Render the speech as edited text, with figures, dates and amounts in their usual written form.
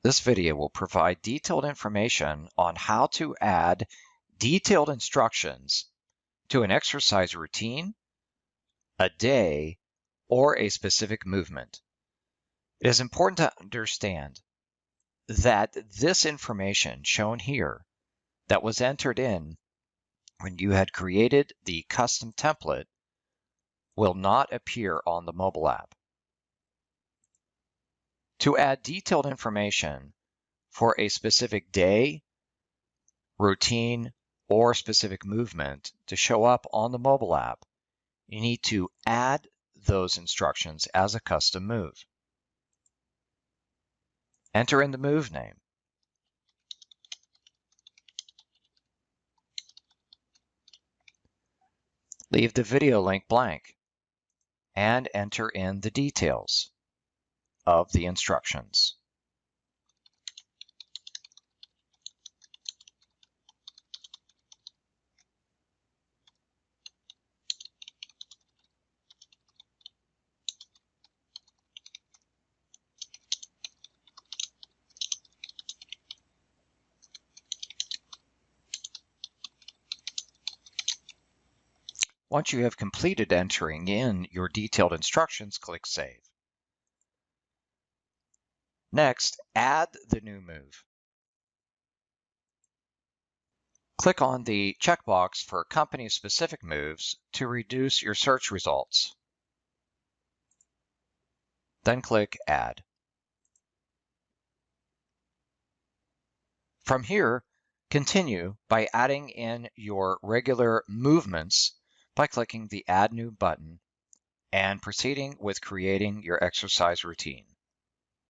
This video will provide detailed information on how to add detailed instructions to an exercise routine, a day, or a specific movement. It is important to understand that this information shown here that was entered in when you had created the custom template will not appear on the mobile app. To add detailed information for a specific day, routine, or specific movement to show up on the mobile app, you need to add those instructions as a custom move. Enter in the move name. Leave the video link blank and enter in the details of the instructions. Once you have completed entering in your detailed instructions, click Save. Next, add the new move. Click on the checkbox for company-specific moves to reduce your search results. Then click Add. From here, continue by adding in your regular movements by clicking the Add New button and proceeding with creating your exercise routine.